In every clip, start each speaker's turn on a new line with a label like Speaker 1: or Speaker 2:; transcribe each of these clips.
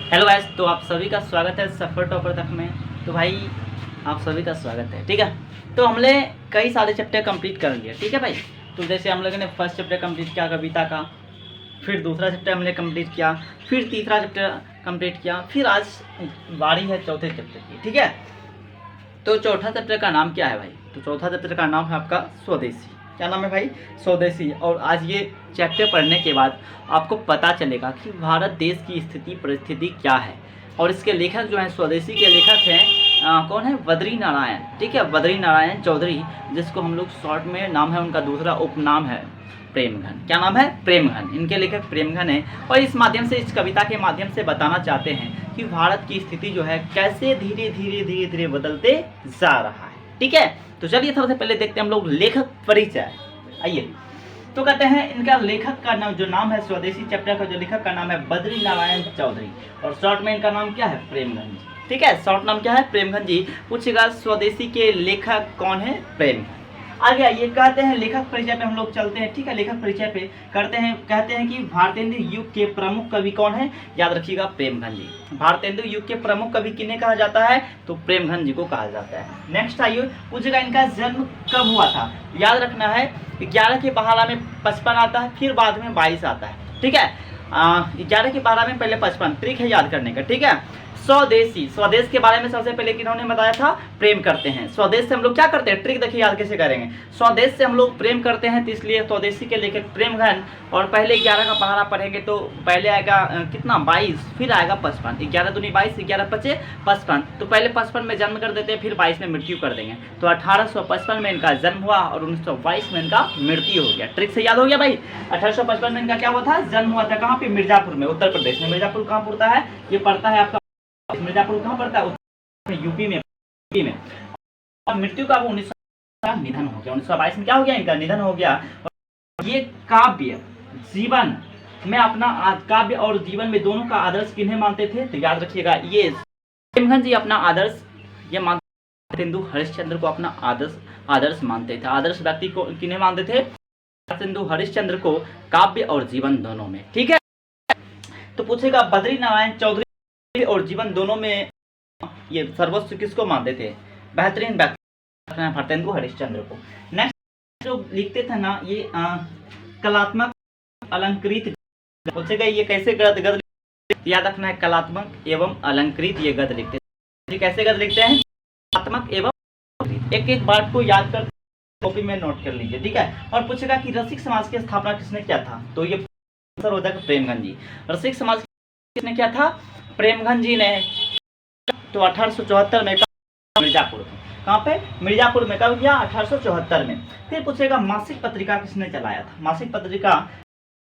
Speaker 1: Hello guys, तो आप सभी का स्वागत है सफ़र टॉपर तक में। तो भाई आप सभी का स्वागत है, ठीक है। तो हमने कई सारे चैप्टर कंप्लीट कर लिए, ठीक है भाई। तो जैसे हम लोगों ने फर्स्ट चैप्टर कंप्लीट किया कविता का, फिर दूसरा चैप्टर हमने कंप्लीट किया, फिर तीसरा चैप्टर कंप्लीट किया, फिर आज बारी है चौथे चैप्टर की, ठीक है। तो चौथा चैप्टर का नाम क्या है भाई? तो चौथा चैप्टर का नाम है आपका स्वदेशी। क्या नाम है भाई? स्वदेशी। और आज ये चैप्टर पढ़ने के बाद आपको पता चलेगा कि भारत देश की स्थिति परिस्थिति क्या है। और इसके लेखक जो हैं, स्वदेशी के लेखक हैं कौन है? बद्री नारायण, ठीक है। बद्री नारायण चौधरी, जिसको हम लोग शॉर्ट में नाम है, उनका दूसरा उपनाम है प्रेमघन। क्या नाम है? प्रेमघन। इनके लेखक प्रेमघन है। और इस माध्यम से, इस कविता के माध्यम से बताना चाहते हैं कि भारत की स्थिति जो है कैसे धीरे धीरे धीरे धीरे बदलते जा रहा है, ठीक है। तो चलिए सबसे पहले देखते हैं हम लोग लेखक परिचय। आइए। तो कहते हैं इनका लेखक का नाम, जो नाम है स्वदेशी चैप्टर का जो लेखक का नाम है बद्री नारायण चौधरी, और शॉर्ट में इनका नाम क्या है? प्रेमघन जी, ठीक है। शॉर्ट नाम क्या है? प्रेमघन जी। पूछेगा स्वदेशी के लेखक कौन है? प्रेमघन। आगे आइए, कहते हैं लेखक परिचय पे हम लोग चलते हैं, ठीक है। लेखक परिचय पे करते हैं, कहते हैं कि भारतेंदु युग के प्रमुख कवि कौन है? याद रखिएगा, प्रेमघन जी। भारतेंदु युग के प्रमुख कवि किन्हें कहा जाता है? तो प्रेमघन जी को कहा जाता है। नेक्स्ट आइए, पूछेगा इनका जन्म कब हुआ था? याद रखना है 11 के पहाड़ा में 55 आता है, फिर बाद में 22 आता है, ठीक है। 11 के पहाड़ा में पहले 55, ट्रिक है याद करने का, ठीक है। स्वदेशी, स्वदेश के बारे में सबसे पहले किन्होंने बताया था? प्रेम करते हैं। स्वदेश से हम लोग क्या करते हैं? ट्रिक देखिए याद कैसे करेंगे। स्वदेश से हम लोग प्रेम करते हैं, तो इसलिए स्वदेशी के लेखक प्रेमघन। और पहले 11 का पहाड़ा पढ़ेंगे तो पहले आएगा कितना? 22, फिर आएगा 55। 11 दूनी 22, 11 पचे 55। तो पहले 55 में जन्म कर देते हैं, फिर 22 में मृत्यु कर देंगे। तो 1855 में इनका जन्म हुआ और 1922 में इनका मृत्यु हो गया। ट्रिक से याद हो गया भाई। 1855 में इनका क्या हुआ था? जन्म हुआ था। कहाँ पे? मिर्जापुर में, उत्तर प्रदेश में। मिर्जापुर कहाँ पड़ता है? ये पड़ता है आपका, मिर्जापुर कहाँ पड़ता है? यूपी में, और मृत्यु का वो 19 निधन हो गया। 1922 में क्या हो गया? इनका निधन हो गया। ये काव्य जीवन में अपना काव्य और जीवन में दोनों का आदर्श किन्हें मानते थे? तो याद रखिएगा, ये प्रेमघन जी अपना आदर्श ये मानते, हिंदू हरिश्चंद्र को अपना आदर्श मानते थे। आदर्श व्यक्ति को किन्हें मानते थे? हिंदू हरिश्चंद्र को, काव्य और जीवन दोनों में, ठीक है। तो पूछेगा बद्री नारायण चौधरी और जीवन दोनों में ये सर्वोच्च किसको मानते थे? बेहतरीन व्यक्ति भारतेंदु हरिश्चंद्र को। नेक्स्ट जो लिखते थे ना, ये कलात्मक अलंकृत। पूछेगा ये कैसे गद्य याद रखना है, कलात्मक एवं अलंकृत ये गद्य लिखते हैं। कैसे गद्य लिखते हैं? कलात्मक एवं अलंकृत। एक एक बात को याद कर कॉपी में नोट कर लीजिए, ठीक है। और पूछेगा कि रसिक समाज की स्थापना किसने किया था? तो ये आंसर हो जाएगा प्रेमघन जी। रसिक समाज किसने किया था? प्रेमघन जी ने। तो 1874 में मिर्जापुर, कहाँ पे? मिर्जापुर में। कब किया? 1874 में। फिर पूछेगा मासिक पत्रिका किसने चलाया था? मासिक पत्रिका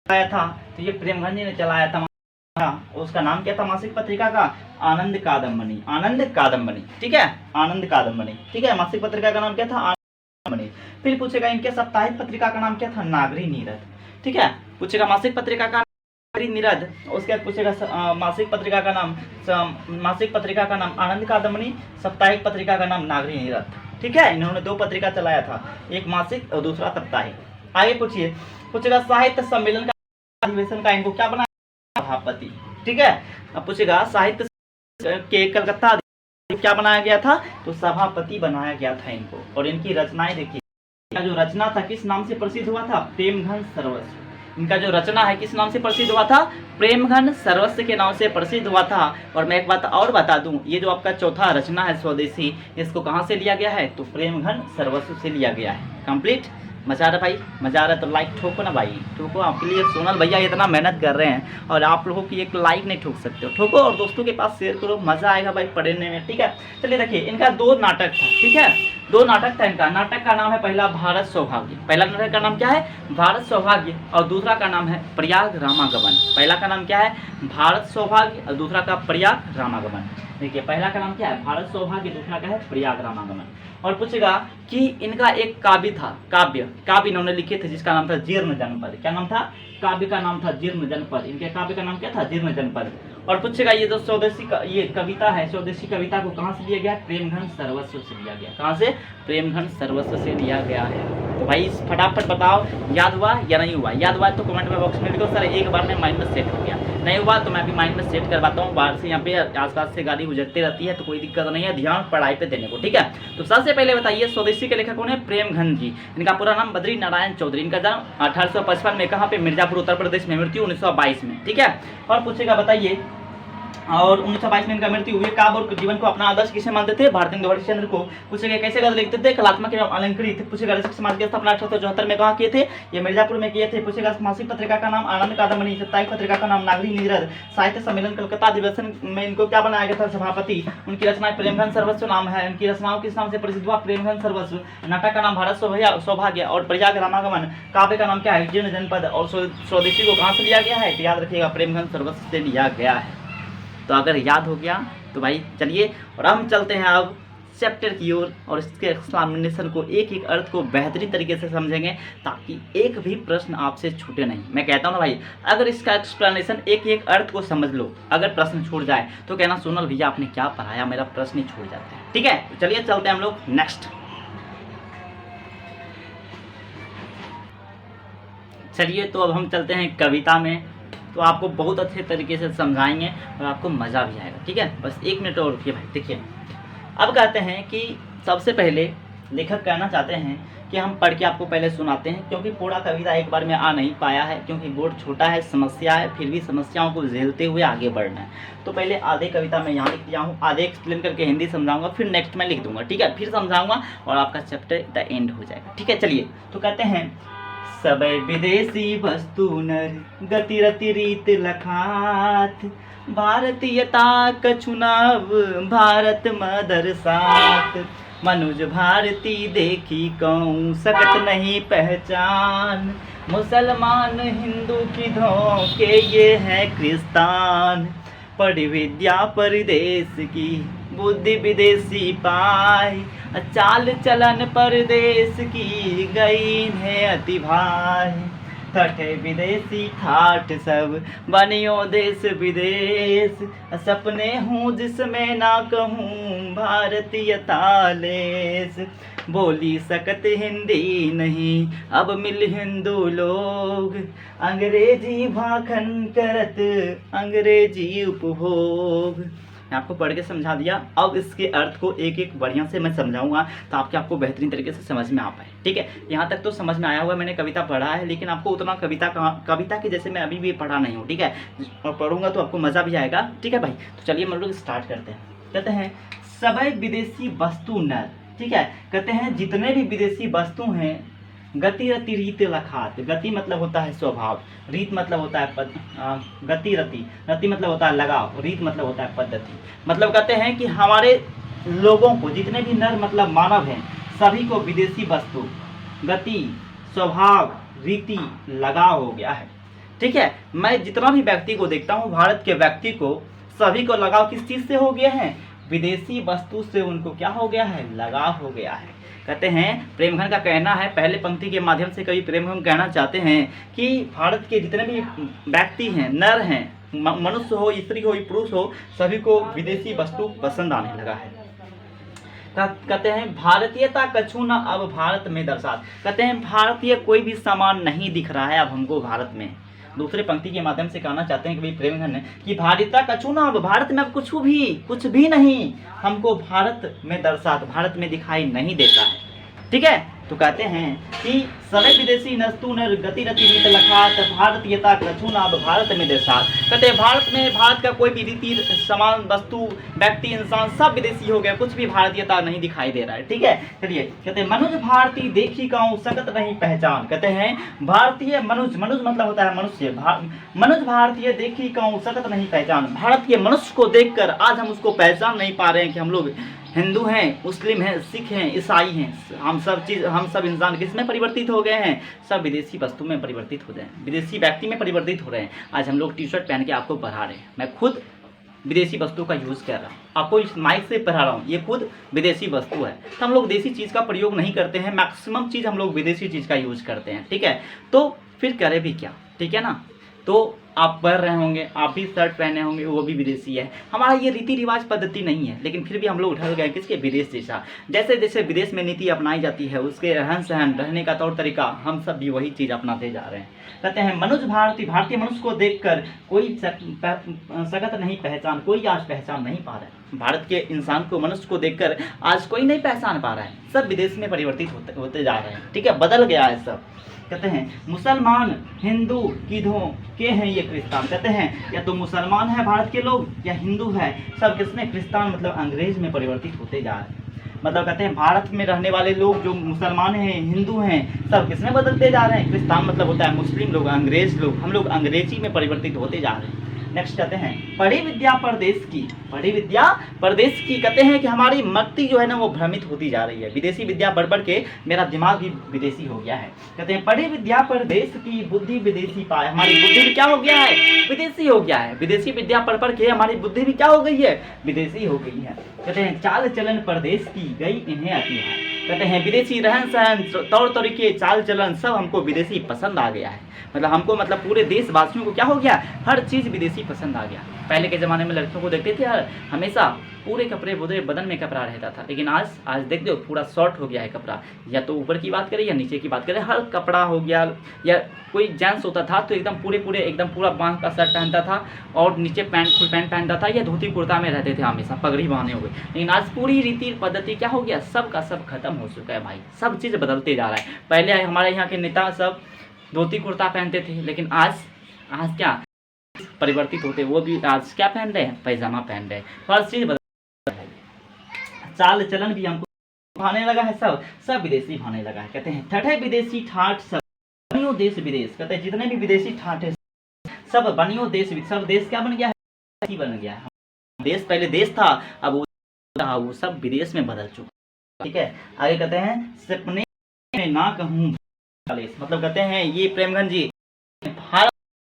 Speaker 1: चलाया था तो ये प्रेमघन जी ने चलाया था। उसका नाम क्या था मासिक पत्रिका का? आनंद कादम्बनी। आनंद कादम्बनी, ठीक है। आनंद कादम्बनी, ठीक है। मासिक पत्रिका का नाम क्या था? आनंद कादम्बनी। फिर पूछेगा इनके साप्ताहिक पत्रिका का नाम क्या था? नागरी नीरद, ठीक है। पूछेगा मासिक पत्रिका का नीरद। उसके बाद पूछेगा मासिक पत्रिका का नाम, मासिक पत्रिका का नाम आनंद कादम्बनी, साप्ताहिक पत्रिका का नाम नागरी नीरद, ठीक है। इन्होंने 2 पत्रिका चलाया था, एक मासिक और दूसरा साप्ताहिक। आगे पूछेगा साहित्य सम्मेलन का अधिवेशन का इनको क्या बनाया? सभापति, ठीक है। अब पूछेगा साहित्य के कलकत्ता क्या बनाया गया था? तो सभापति बनाया गया था इनको। और इनकी रचनाएं देखिए, जो रचना था किस नाम से प्रसिद्ध हुआ था? प्रेमघन सर्वस्व। इनका जो रचना है किस नाम से प्रसिद्ध हुआ था? प्रेमघन सर्वस्व के नाम से प्रसिद्ध हुआ था। और मैं एक बात और बता दूं, ये जो आपका चौथा रचना है स्वदेशी, इसको कहां से लिया गया है? तो प्रेमघन सर्वस्व से लिया गया है। कंप्लीट। मजा आ रहा भाई? मजा आ रहा है तो लाइक ठोको ना भाई, ठोको। आपके लिए सोनल भैया इतना मेहनत कर रहे हैं और आप लोगों की एक लाइक नहीं ठोक सकते हो। ठोको और दोस्तों के पास शेयर करो, मजा आएगा भाई पढ़ने में, ठीक है। चलिए देखिए, इनका 2 नाटक था, ठीक है। 2 नाटक था इनका। नाटक का नाम है पहला भारत सौभाग्य। पहला नाटक का नाम क्या है? भारत सौभाग्य। और दूसरा का नाम है प्रयाग रामागमन। पहला का नाम क्या है? भारत सौभाग्य और दूसरा का प्रयाग रामागमन। देखिए, पहला का नाम क्या है? भारत सौभाग्य, दूसरा का है प्रयाग रामागमन। और पूछेगा कि इनका एक काव्य था, काव्य इन्होंने लिखे थे जिसका नाम था जीर्ण जनपद। क्या नाम था? काव्य का नाम था जीर्ण जनपद। इनके काव्य का नाम क्या था? जीर्ण जनपद। और पूछेगा ये जो स्वदेशी ये कविता है, स्वदेशी कविता को कहाँ से लिया गया? प्रेमघन सर्वस्व से लिया गया। कहाँ से? प्रेमघन सर्वस्व से लिया गया है। तो भाई फटाफट बताओ याद हुआ या नहीं हुआ। याद हुआ तो कमेंट में बॉक्स में लिखो सर एक बार में माइंड में सेट हो गया। नहीं हुआ तो मैं भी माइंड में सेट करवाता हूँ। बाहर से यहाँ पे आसपास से गाड़ी गुजरती रहती है तो कोई दिक्कत नहीं है, ध्यान पढ़ाई पे देने को, ठीक है। तो सबसे पहले बताइए स्वदेशी के लेखक कौन है? प्रेमघन जी। इनका पूरा नाम बद्री नारायण चौधरी। इनका जन्म 1855 में कहाँ पे? मिर्जापुर उत्तर प्रदेश में। मृत्यु 1922 में, ठीक है। और पूछेगा बताइए, और 1922 में इनका मृत्यु हुई। काव्य और जीवन को अपना आदर्श किसे मानते थे? भारतेंदु हरिश्चंद्र को। पूछेगा कैसे गद्य लिखते थे? कलात्मक एवं अलंकृत। पूछेगा रसिक समाज की स्थापना 1874 में कहाँ किए थे? ये मिर्जापुर में किए थे। पूछेगा मासिक पत्रिका का नाम आनंद कादम्बरी। साप्ताहिक पत्रिका का नाम नागरी नीरद। साहित्य सम्मेलन कलकत्ता अधिवेशन में इनको क्या बनाया गया था? सभापति। उनकी रचना प्रेमघन सर्वस्व नाम है। उनकी रचनाओं किस नाम से प्रसिद्ध हुआ? प्रेमघन सर्वस्व। नाटक का नाम भारत सौभाग्य और प्रयाग रामागमन। काव्य का नाम क्या है? जीर्ण जनपद। और स्वदेशी को कहाँ से लिया गया है? तो याद रखिएगा प्रेमघन सर्वस्व से लिया गया है। तो अगर याद हो गया तो भाई चलिए, और हम चलते हैं अब चैप्टर की ओर और इसके एक्सप्लेनेशन को, एक एक अर्थ को बेहतरीन तरीके से समझेंगे ताकि एक भी प्रश्न आपसे छूटे नहीं। मैं कहता हूँ ना भाई, अगर इसका एक्सप्लेनेशन एक एक अर्थ को समझ लो, अगर प्रश्न छूट जाए तो कहना सोनल भैया आपने क्या पढ़ाया, मेरा प्रश्न ही छूट जाता है, ठीक है। तो चलिए चलते हैं हम लोग नेक्स्ट। चलिए तो अब हम चलते हैं कविता में, तो आपको बहुत अच्छे तरीके से समझाएंगे और आपको मज़ा भी आएगा, ठीक है। बस एक मिनट और रुकिए भाई। देखिए अब कहते हैं कि सबसे पहले लेखक कहना चाहते हैं कि हम पढ़ के आपको पहले सुनाते हैं, क्योंकि पूरा कविता एक बार में आ नहीं पाया है, क्योंकि बोर्ड छोटा है, समस्या है, फिर भी समस्याओं को झेलते हुए आगे बढ़ना है। तो पहले आधे कविता मैं यहाँ लिख दिया हूँ, आधे एक्सप्लेन करके हिंदी समझाऊंगा, फिर नेक्स्ट में लिख दूंगा, ठीक है। फिर समझाऊंगा और आपका चैप्टर द एंड हो जाएगा, ठीक है। चलिए तो कहते हैं, सब विदेशी वस्तु नर गति रति रीत लखात, भारतीयता कछुनाव भारत मदर साथ, मनुज भारती देखी कहूँ सकत नहीं पहचान, मुसलमान हिंदू की धोखे ये है क्रिस्तान, पढ़ी विद्या परदेश की बुद्धि विदेशी पाई, चाल चलन परदेश की गई है अति भाई, ठठे विदेशी ठाठ सब बनियो देश विदेश, सपने हूँ जिसमें ना कहूँ भारतीयता लेस, बोली सकत हिंदी नहीं अब मिल हिंदू लोग, अंग्रेजी भाखन करत अंग्रेजी उपभोग। मैं आपको पढ़ के समझा दिया, अब इसके अर्थ को एक एक बढ़िया से मैं समझाऊंगा ताकि आपको बेहतरीन तरीके से समझ में आ पाए, ठीक है। यहाँ तक तो समझ में आया हुआ, मैंने कविता पढ़ा है, लेकिन आपको उतना कविता के जैसे मैं अभी भी पढ़ा नहीं हूँ, ठीक है। और पढ़ूंगा तो आपको मज़ा भी आएगा, ठीक है भाई। तो चलिए हम लोग स्टार्ट करते हैं। कहते हैं सभी विदेशी वस्तु नर, ठीक है। कहते हैं जितने भी विदेशी वस्तु हैं, गति रति रीत लखात, गति मतलब होता है स्वभाव, रीत मतलब होता है गति रति, रति मतलब होता है लगाव, रीत मतलब होता है पद्धति। मतलब कहते हैं कि हमारे लोगों को, जितने भी नर मतलब मानव हैं, सभी को विदेशी वस्तु, गति, स्वभाव, रीति, लगाव हो गया है, ठीक है। मैं जितना भी व्यक्ति को देखता हूँ, भारत के व्यक्ति को सभी को लगाव किस चीज़ से हो गया है? विदेशी वस्तु से उनको क्या हो गया है? लगाव हो गया है। कहते हैं प्रेमघन का कहना है, पहले पंक्ति के माध्यम से कवि प्रेमघन कहना चाहते हैं कि भारत के जितने भी व्यक्ति हैं, नर हैं, मनुष्य हो, स्त्री हो, पुरुष हो, सभी को विदेशी वस्तु पसंद आने लगा है। कहते हैं भारतीयता कछु न अब भारत में दर्शात, कहते हैं भारतीय कोई भी सामान नहीं दिख रहा है अब हमको भारत में। दूसरे पंक्ति के माध्यम से कहना चाहते हैं कि भाई प्रेमघन ने कि भारतीयता कछु ना, अब भारत में अब कुछ भी नहीं हमको भारत में दर्शात, भारत में दिखाई नहीं देता है, ठीक है। तो कहते हैं कि सभी विदेशी नस्तु नर गति रति रीत लखात, भारतीयता कछु ना अब भारत में दर्शात। कहते हैं भारत का कोई भी रीति समान वस्तु व्यक्ति इंसान सब विदेशी हो गया, कुछ भी भारतीयता नहीं दिखाई दे रहा है, ठीक है। चलिए कहते हैं मनुज भारती देखी कहूँ सकत नहीं पहचान, कहते हैं भारतीय मनुज मतलब होता है मनुष्य, मनुज भारतीय देखी कहूँ सकत नहीं पहचान, भारत के मनुष्य को देखकर आज हम उसको पहचान नहीं पा रहे हैं कि हम लोग हिंदू हैं, मुस्लिम हैं, सिख हैं, ईसाई हैं, हम सब इंसान किस में परिवर्तित हो गए हैं? सब विदेशी वस्तु में परिवर्तित हो गए हैं, विदेशी व्यक्ति में परिवर्तित हो रहे हैं। आज हम लोग टी शर्ट पहन के आपको पढ़ा रहे हैं, मैं खुद विदेशी वस्तु का यूज़ कर रहा हूँ, आपको इस माइक से पढ़ा रहा हूँ, ये खुद विदेशी वस्तु है। तो हम लोग देसी चीज़ का प्रयोग नहीं करते हैं, मैक्सिमम चीज़ हम लोग विदेशी चीज़ का यूज़ करते हैं, ठीक है। तो फिर करें भी क्या, ठीक है ना। तो आप पढ़ रहे होंगे, आप भी शर्ट पहने होंगे, वो भी विदेशी है। हमारा ये रीति रिवाज पद्धति नहीं है, लेकिन फिर भी हम लोग उठा गए किसके, विदेश जैसा। जैसे जैसे विदेश में नीति अपनाई जाती है, उसके रहन सहन, रहने का तौर तरीका, हम सब भी वही चीज़ अपनाते जा रहे हैं। कहते हैं मनुष्य भारतीय मनुष्य को देखकर कोई सकत नहीं पहचान, कोई आज पहचान नहीं पा रहा है। भारत के इंसान को, मनुष्य को देखकर आज कोई नहीं पहचान पा रहा है। सब विदेश में परिवर्तित होते जा रहे हैं, ठीक है, बदल गया है सब। कहते हैं मुसलमान हिंदू किधों के हैं ये क्रिस्तान। कहते हैं या तो मुसलमान है भारत के लोग या हिंदू है, सब किसमें, क्रिस्तान मतलब अंग्रेज में परिवर्तित होते जा रहे हैं। मतलब कहते हैं भारत में रहने वाले लोग जो मुसलमान हैं, हिंदू हैं, सब किसमें बदलते जा रहे हैं, क्रिस्तान मतलब होता है मुस्लिम लोग, अंग्रेज लोग, हम लोग अंग्रेजी में परिवर्तित होते जा रहे हैं। नेक्स्ट कहते हैं पढ़ी विद्या परदेश की, पढ़ी विद्या परदेश की। कहते हैं कि हमारी मति जो है ना वो भ्रमित होती जा रही है, विदेशी विद्या पढ़ पढ़ के मेरा दिमाग भी विदेशी हो गया है। कहते हैं पढ़ी विद्या परदेश की, बुद्धि विदेशी पाए। हमारी बुद्धि भी क्या हो गया है, विदेशी हो गया है। विदेशी विद्या पढ़ पढ़ के हमारी बुद्धि भी क्या हो गई है, विदेशी हो गई है। कहते हैं चाल चलन परदेश की गई इन्हें अति है। कहते हैं विदेशी रहन सहन, तौर तरीके, चाल चलन सब हमको विदेशी पसंद आ गया है। मतलब हमको, मतलब पूरे देशवासियों को क्या हो गया, हर चीज़ विदेशी पसंद आ गया। पहले के ज़माने में लड़कियों को देखते थे हमेशा पूरे कपड़े, पूरे बदन में कपड़ा रहता था, लेकिन आज देख दो पूरा शॉर्ट हो गया है कपड़ा। या तो ऊपर की बात करें या नीचे की बात करें, हर कपड़ा हो गया। या कोई जेंट्स होता था तो एकदम एकदम पूरा बांह का शर्ट पहनता था और नीचे फुल पैंट पहनता था, या धोती कुर्ता में रहते थे हमेशा, पगड़ी बांधे हुए। लेकिन आज पूरी रीति पद्धति क्या हो गया, सब का सब खत्म हो चुका है भाई, सब चीज़ बदलते जा रहा है। पहले हमारे यहाँ के नेता सब धोती कुर्ता पहनते थे, लेकिन आज क्या परिवर्तित होते, वो भी आज क्या पहन रहे हैं, पैजामा पहन रहे हैं। हर चीज़ बदल, चाल चलन भी हमको भाने लगा है, सब विदेशी भाने लगा है। कहते हैं ठठे विदेशी ठाठ सब बनियो देश विदेश। कहते हैं जितने भी विदेशी ठाठ है सब बनियो देश, सब देश क्या बन गया है, बन गया है। देश पहले देश था, अब वो सब विदेश में बदल चुका। ठीक है, आगे कहते हैं सपने में ना कहूँ, मतलब कहते हैं ये प्रेमगंज जी, भारत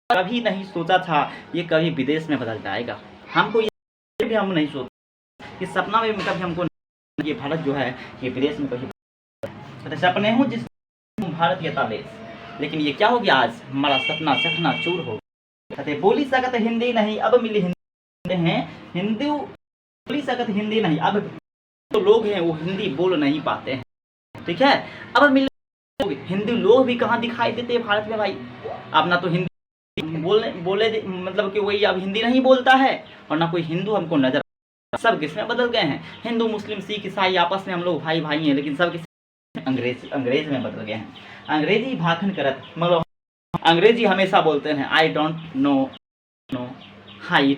Speaker 1: कभी नहीं सोचा था ये कभी विदेश में बदल जाएगा। हमको ये भी हम नहीं सोचा, कि सपना में कभी हमको ये भारत जो है ये विदेश में कभी, सपने हूँ जिस भारत ये तालेश, लेकिन ये क्या हो गया, आज हमारा सपना चकना चूर हो गया। कहते बोली सकत हिंदी नहीं, अब मिली हिंदी हैं हिंदू, बोली सकत हिंदी नहीं, अब तो लोग हैं वो हिंदी बोल नहीं पाते हैं। ठीक है, अब मिल हिंदू लोग भी कहाँ दिखाई देते हैं भारत में भाई। अब ना तो हिंदी बोले मतलब कि वही अब हिंदी नहीं बोलता है, और ना कोई हिंदू हमको नजर, सब किसमें बदल गए हैं, हिंदू मुस्लिम सिख ईसाई आपस में हम लोग भाई भाई हैं, लेकिन सब किस अंग्रेज में बदल गए हैं। अंग्रेजी भाखन करत, मतलब अंग्रेजी हमेशा बोलते हैं, आई डोंट नो हाई,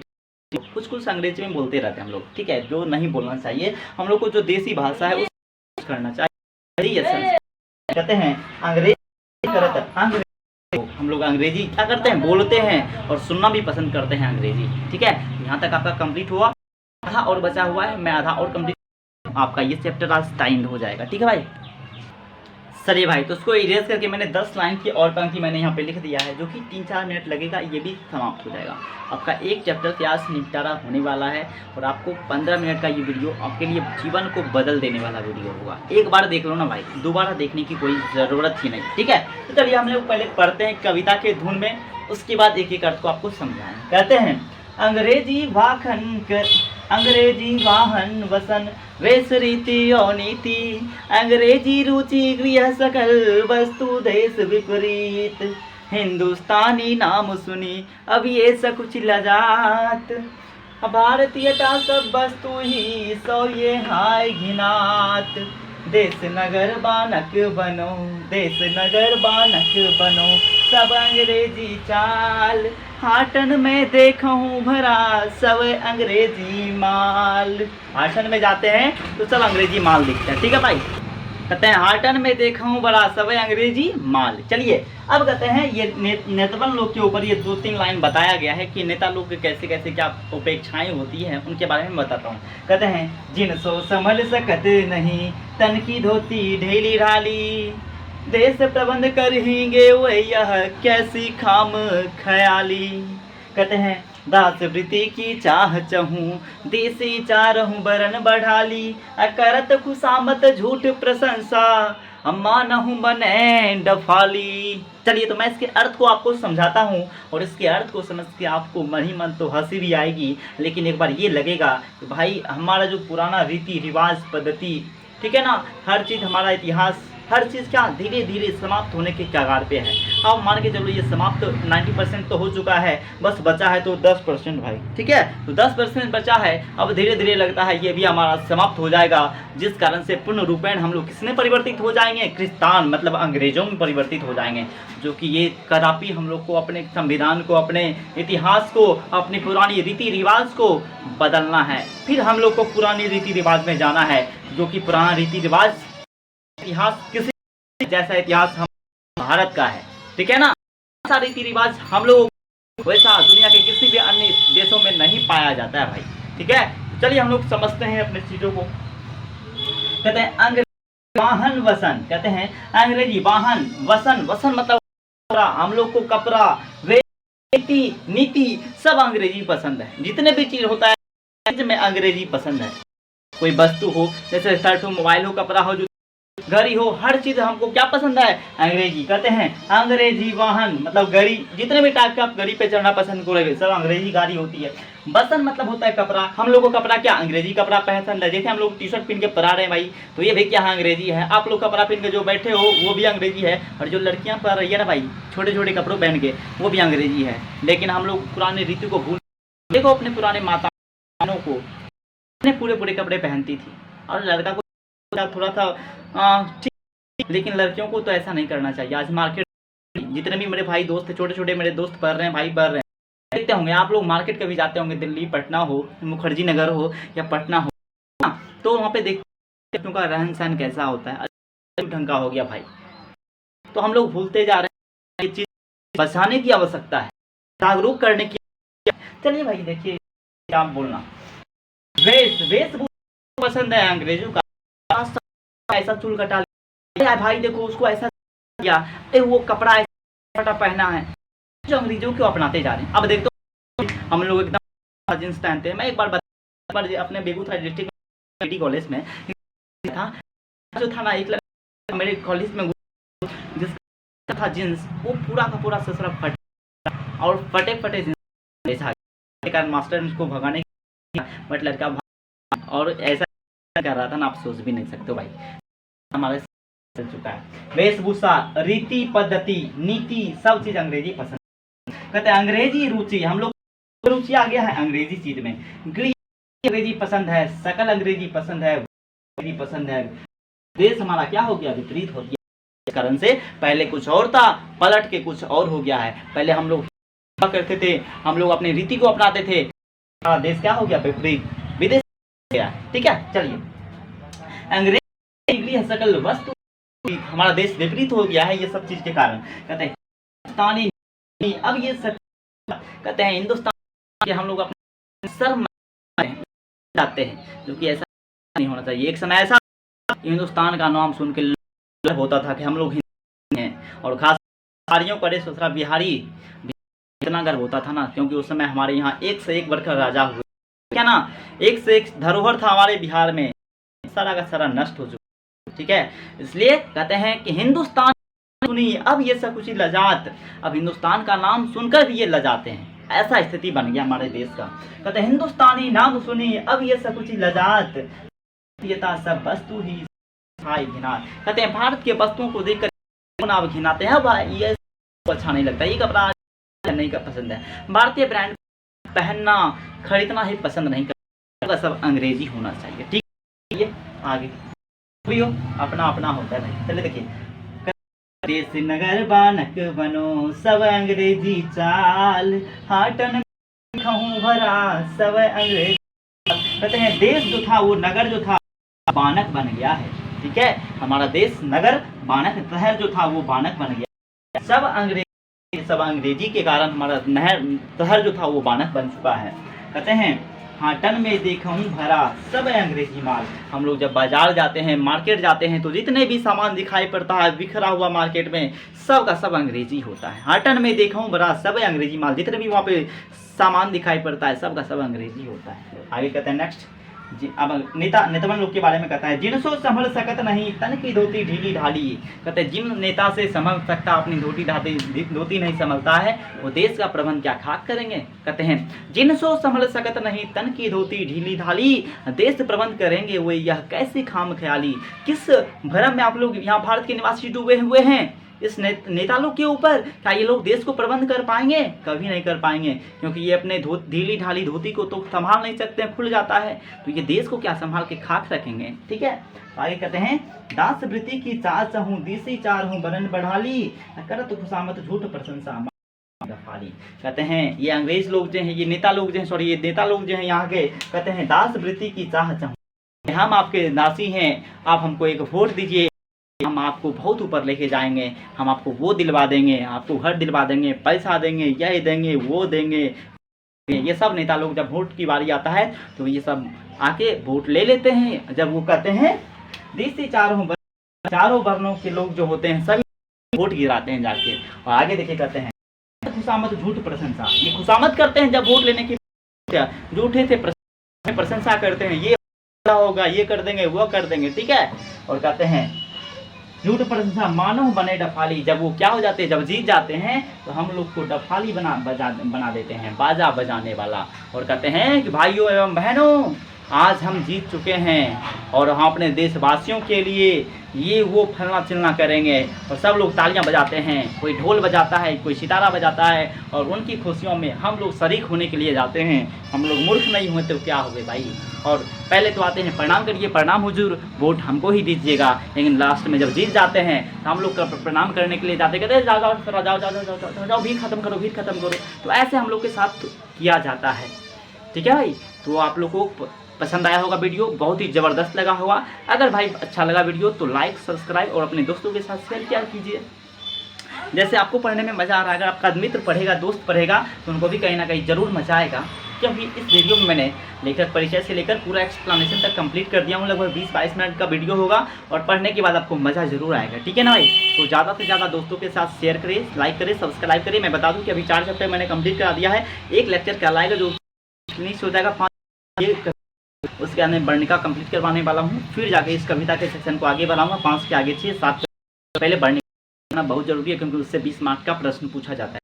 Speaker 1: कुछ अंग्रेजी में बोलते रहते हैं हम लोग। ठीक है, जो नहीं बोलना चाहिए, हम लोग को जो देसी भाषा है उसको करना चाहिए। कहते हैं अंग्रेजी करत, हम लोग अंग्रेजी क्या करते हैं, बोलते हैं और सुनना भी पसंद करते हैं अंग्रेजी। ठीक है, यहाँ तक आपका कंप्लीट हुआ, आधा और बचा हुआ है, मैं आधा और कंप्लीट, आपका ये चैप्टर आज टाइम हो जाएगा। ठीक है भाई, चलिए भाई, तो उसको इरेज करके मैंने 10 लाइन की और पंक्ति मैंने यहाँ पे लिख दिया है, जो कि 3-4 मिनट लगेगा, ये भी समाप्त हो जाएगा। आपका एक चैप्टर से आज निपटारा होने वाला है, और आपको 15 मिनट का ये वीडियो आपके लिए जीवन को बदल देने वाला वीडियो होगा। एक बार देख लो ना भाई, दोबारा देखने की कोई ज़रूरत ही नहीं। ठीक है, तो चलिए हम लोग पहले पढ़ते हैं कविता के धुन में, उसके बाद एक एक अर्थ को आपको समझाएं। कहते हैं अंग्रेजी वाहन वसन वेश रीति और नीति, अंग्रेजी रुचि गृह सकल वस्तु देश विपरीत, हिंदुस्तानी नाम सुनी अब ये सकुच लजात, भारतीयता सब वस्तु ही सो ये हाय घिनात, देश नगर बानक बनो सब अंग्रेजी चाल, हाटन में देखूं भरा सब अंग्रेजी माल। हाटन में जाते हैं तो सब अंग्रेजी माल दिखते हैं। ठीक है भाई, कहते हैं हाटन में देखूं भरा सब अंग्रेजी माल। चलिए अब कहते हैं ये नेतावन लोग के ऊपर ये 2-3 लाइन बताया गया है कि नेता लोग के कैसे कैसे क्या उपेक्षाएं होती हैं, उनके बारे में बताता हूँ। कहते हैं जिन सो संभल सकत नहीं, तन की धोती ढेली ढाली, देश प्रबंध करेंगे वो यह कैसी खाम ख्याली। कहते हैं दास वृत्ति की चाह चहूँ, देसी चारहूँ बरन बढ़ाली, करत खुशामत झूठ प्रशंसा, अम्मा न हूँ बने डफाली। चलिए तो मैं इसके अर्थ को आपको समझाता हूँ, और इसके अर्थ को समझ के आपको मन ही मन तो हंसी भी आएगी, लेकिन एक बार ये लगेगा कि भाई हमारा जो पुराना रीति रिवाज पद्धति, ठीक है ना, हर चीज़, हमारा इतिहास, हर चीज़ क्या धीरे धीरे समाप्त होने के कगार पे है। अब मान के चलो ये समाप्त 90% तो हो चुका है, बस बचा है तो 10% भाई, ठीक है। तो 10% बचा है, अब धीरे धीरे लगता है ये भी हमारा समाप्त हो जाएगा, जिस कारण से पूर्ण रूपेण हम लोग किसमें परिवर्तित हो जाएंगे, क्रिस्तान मतलब अंग्रेजों में परिवर्तित हो जाएंगे, जो कि ये कदापि हम लोग को अपने संविधान को, अपने इतिहास को, अपनी पुरानी रीति रिवाज को बदलना है। फिर हम लोग को पुरानी रीति रिवाज में जाना है, जो कि पुराना रीति रिवाज इतिहास किसी जैसा इतिहास हम भारत का है, ठीक है ना। ऐसा रीति रिवाज हम लोग वैसा दुनिया के किसी भी अन्य देशों में नहीं पाया जाता है भाई, ठीक है। चलिए हम लोग समझते हैं अपने चीजों को। कहते हैं अंग्रेजी वाहन वसन, कहते हैं अंग्रेजी वाहन वसन, वसन मतलब हम लोग को कपड़ा, रीति नीति सब अंग्रेजी पसंद है। जितने भी चीज होता है में अंग्रेजी पसंद है। कोई वस्तु हो, जैसे शर्ट हो, मोबाइल हो, कपड़ा हो, घड़ी हो, हर चीज हमको क्या पसंद है, अंग्रेजी। कहते हैं अंग्रेजी वाहन मतलब गाड़ी, जितने भी टाइप का आप गाड़ी पे चढ़ना पसंद करोगे सब अंग्रेजी गाड़ी होती है। बसन मतलब होता है कपड़ा, हम लोग को कपड़ा क्या अंग्रेजी कपड़ा पसंद है। जैसे हम लोग टी शर्ट पहन के पढ़ा रहे हैं भाई, तो ये भी क्या है, अंग्रेजी है। आप लोग कपड़ा पहन के जो बैठे हो वो भी अंग्रेजी है, और जो लड़कियां पढ़ रही है ना भाई छोटे छोटे कपड़ों पहन के, वो भी अंग्रेजी है। लेकिन हम लोग पुराने रीति को भूल, देखो अपने पुराने माताओं को पूरे पूरे कपड़े पहनती थी, और लड़का को थोड़ा था ठीक, लेकिन लड़कियों को तो ऐसा नहीं करना चाहिए। आज मार्केट जितने भी मेरे भाई दोस्त छोटे छोटे मेरे दोस्त पढ़ रहे हैं भाई, पढ़ रहे हैं, देखते होंगे आप लोग मार्केट कभी जाते होंगे, दिल्ली पटना हो, मुखर्जी नगर हो या पटना हो, तो वहाँ पे देखते हैं का रहन सहन कैसा होता है, ढंग का हो गया भाई। तो हम लोग भूलते जा रहे हैं, ये चीज बचाने की आवश्यकता है, जागरूक करने की। चलिए भाई देखिए क्या बोलना, वेश पसंद है अंग्रेजों का, ऐसा चूल कटा लिया भाई, देखो उसको ऐसा किया, वो कपड़ा ऐसा पहना है, जो अंग्रेजों को अपनाते जा रहे हैं। अब देखते हम लोग एकदम जींस पहनते हैं। मैं एक बार अपने बेगूसराय डिस्ट्रिक्ट कॉलेज में था, जो था ना एक मेरे कॉलेज में जिसका था जींस, वो पूरा का पूरा ससुरा फटा, और फटे फटे जींस कारण मास्टर उसको भगाने, बट लड़का और ऐसा कर रहा था ना, आप सोच भी नहीं सकते भाई, हमारे चल चुका है। वेशभूषा, रीति पद्धति, नीति सब चीज अंग्रेजी पसंद। कहते हैं अंग्रेजी रुचि, हम लोग रुचि आ गया है अंग्रेजी चीज में, अंग्रेजी पसंद है, सकल अंग्रेजी पसंद है, अंग्रेजी पसंद है। देश हमारा क्या हो गया, विपरीत हो गया, इस कारण से पहले कुछ और था, पलट के कुछ और हो गया है। पहले हम लोग क्या करते थे, हम लोग अपनी रीति को अपनाते थे, देश क्या हो गया, विपरीत, विदेश गया, ठीक है। चलिए अंग्रेजी है सकल वस्तु, हमारा देश विपरीत हो गया है ये सब चीज के कारण। कहते हैं हिंदुस्तानी, अब ये सब कहते हैं हिंदुस्तान के हम लोग अपने सर जाते हैं, जो कि ऐसा नहीं होना चाहिए। एक समय ऐसा हिंदुस्तान का नाम सुन के होता था कि हम लोग हिंदू हैं, और खास बिहारियों पर दूसरा बिहारी इतना गर्व होता था ना, क्योंकि उस समय हमारे यहाँ एक से एक बढ़कर राजा हुए, क्या ना, एक से एक धरोहर था हमारे बिहार में, सारा का सारा नष्ट हो चुका, ठीक है। इसलिए कहते हैं कि हिंदुस्तान सुनिए, अब ये सब कुछ लजात, अब हिंदुस्तान का नाम सुनकर भी ये लजाते हैं, ऐसा स्थिति बन गया हमारे देश का। कहते हैं हिंदुस्तानी नाम सुनिए, अब ये सब कुछ लजात, सब वस्तु ही घिनात। कहते हैं भारत के वस्तुओं को देखकर आप घिनाते हैं, भाई ये अच्छा नहीं लगता, ये कपड़ा नहीं का पसंद है, भारतीय ब्रांड पहनना खरीदना ही पसंद नहीं करता, सब अंग्रेजी होना चाहिए, ठीक है। आगे भी हो अपना अपना होता है भाई। चलिए देखिए, देश नगर बानक बनो सब अंग्रेजी चाल, हाटन खाऊं भरा सब अंग्रेजी। कहते हैं देश जो था वो नगर जो था बानक बन गया है, ठीक है। हमारा देश नगर बानक, शहर जो था वो बानक बन गया, सब अंग्रेजी के कारण हमारा शहर जो था वो बानक बन चुका है। कहते हैं हाटन में देखूं भरा सब अंग्रेजी माल, हम लोग जब बाजार जाते हैं, मार्केट जाते हैं, तो जितने भी सामान दिखाई पड़ता है बिखरा हुआ मार्केट में, सब का सब अंग्रेजी होता है। हाटन में देखूं भरा सब अंग्रेजी माल, जितने भी वहाँ पे सामान दिखाई पड़ता है सब का सब अंग्रेजी होता है। आगे कहते हैं नेक्स्ट, अब नेतावन लोग के बारे में कहता है, जिनसो संभल सकत नहीं तन की धोती ढीली ढाली। कहते हैं जिन नेता से संभल सकता अपनी धोती नहीं संभलता है, वो देश का प्रबंध क्या खाक करेंगे। कहते हैं जिनसो संभल सकत नहीं तन की धोती ढीली ढाली, देश प्रबंध करेंगे वो यह कैसी खाम ख्याली। किस भ्रम में आप लोग यहाँ भारत के निवासी डूबे हुए हैं इस नेता लोग के ऊपर। क्या ये लोग देश को प्रबंध कर पाएंगे? कभी नहीं कर पाएंगे, क्योंकि ये अपने ढीली ढाली धोती को तो संभाल नहीं सकते हैं, खुल जाता है, तो ये देश को क्या संभाल के खाक रखेंगे। ठीक है, तो आगे कहते हैं दास वृत्ति की चार चहूँ देसी चार हूँ बरन बढ़ाली, करत खुशामत झूठ प्रशंसा फाली। कहते हैं ये अंग्रेज लोग जो हैं, ये नेता लोग जो हैं, सॉरी ये नेता लोग जो हैं यहाँ के, कहते हैं दास वृत्ति की चाह चाहूँ, हम आपके दासी हैं, आप हमको एक वोट दीजिए, हम आपको बहुत ऊपर लेके जाएंगे, हम आपको वो दिलवा देंगे, आपको घर दिलवा देंगे, पैसा देंगे, यह देंगे वो देंगे। ये सब नेता लोग जब वोट की बारी आता है तो ये सब आके वोट ले लेते हैं। जब वो कहते हैं देसी चारों वर्णों के लोग जो होते हैं सभी वोट गिराते हैं जाके। और आगे देखिए कहते हैं खुशामत झूठ प्रशंसा, ये खुशामत करते हैं जब वोट लेने की, झूठे थे प्रशंसा करते हैं, ये होगा, ये कर देंगे, वो कर देंगे। ठीक है, और कहते हैं झूठ प्रशंसा मानव बने डफाली, जब वो क्या हो जाते हैं, जब जीत जाते हैं तो हम लोग को डफाली बना देते हैं, बाजा बजाने वाला। और कहते हैं कि भाइयों एवं बहनों आज हम जीत चुके हैं और हम अपने देशवासियों के लिए ये वो फलना चिलना करेंगे। और सब लोग तालियां बजाते हैं, कोई ढोल बजाता है, कोई सितारा बजाता है, और उनकी खुशियों में हम लोग शरीक होने के लिए जाते हैं। हम लोग मूर्ख नहीं हुए तो क्या हो गए भाई। और पहले तो आते हैं प्रणाम करिए, प्रणाम हुजूर, वोट हमको ही दीजिएगा, लेकिन लास्ट में जब जीत जाते हैं तो हम लोग प्रणाम करने के लिए जाते, कहते जाओ जाओ जाओ जाओ जाओ जाओ जाओ जाओ भीड़ खत्म करो, भीड़ खत्म करो। तो ऐसे हम लोग के साथ किया जाता है। ठीक है भाई, तो आप लोग को पसंद आया होगा वीडियो, बहुत ही ज़बरदस्त लगा होगा। अगर भाई अच्छा लगा वीडियो तो लाइक सब्सक्राइब और अपने दोस्तों के साथ शेयर किया कीजिए। जैसे आपको पढ़ने में मज़ा आ रहा है, अगर आपका मित्र पढ़ेगा, दोस्त पढ़ेगा तो उनको भी कहीं ना कहीं ज़रूर मज़ा आएगा। क्योंकि इस वीडियो में मैंने लेखक परिचय से लेकर पूरा एक्सप्लेनेशन तक कंप्लीट कर दिया हूँ। लगभग 20-22 मिनट का वीडियो होगा और पढ़ने के बाद आपको मज़ा ज़रूर आएगा। ठीक है ना भाई, तो ज़्यादा से ज़्यादा दोस्तों के साथ शेयर करें, लाइक करें, सब्सक्राइब करें। मैं बता दूँ कि अभी 4 चैप्टर मैंने कंप्लीट करा दिया है। एक लेक्चर कहलाएगा जो फिनिश हो जाएगा 5, उसके अंदर वर्णिका कंप्लीट करवाने वाला हूँ। फिर जाके इस कविता के सेक्शन को आगे बढ़ाऊंगा, 5 के आगे 6-7 पहले वर्णिका करना बहुत जरूरी है, क्योंकि उससे 20 मार्क का प्रश्न पूछा जाता है।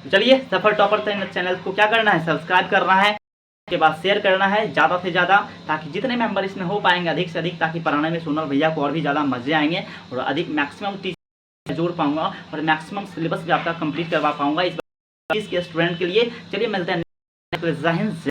Speaker 1: तो चलिए, सफर टॉपर चैनल को क्या करना है, सब्सक्राइब करना है, उसके बाद शेयर करना है ज़्यादा से ज़्यादा, ताकि जितने मेंबर इसमें हो पाएंगे अधिक से अधिक, ताकि पढ़ाने में सोनल भैया को और भी ज़्यादा मजे आएंगे और अधिक मैक्सिमम टीचर जोड़ पाऊंगा और मैक्सिमम सिलेबस भी आपका कंप्लीट करवा पाऊंगा इसके स्टूडेंट के लिए। चलिए मिलते हैं। जय हिंद।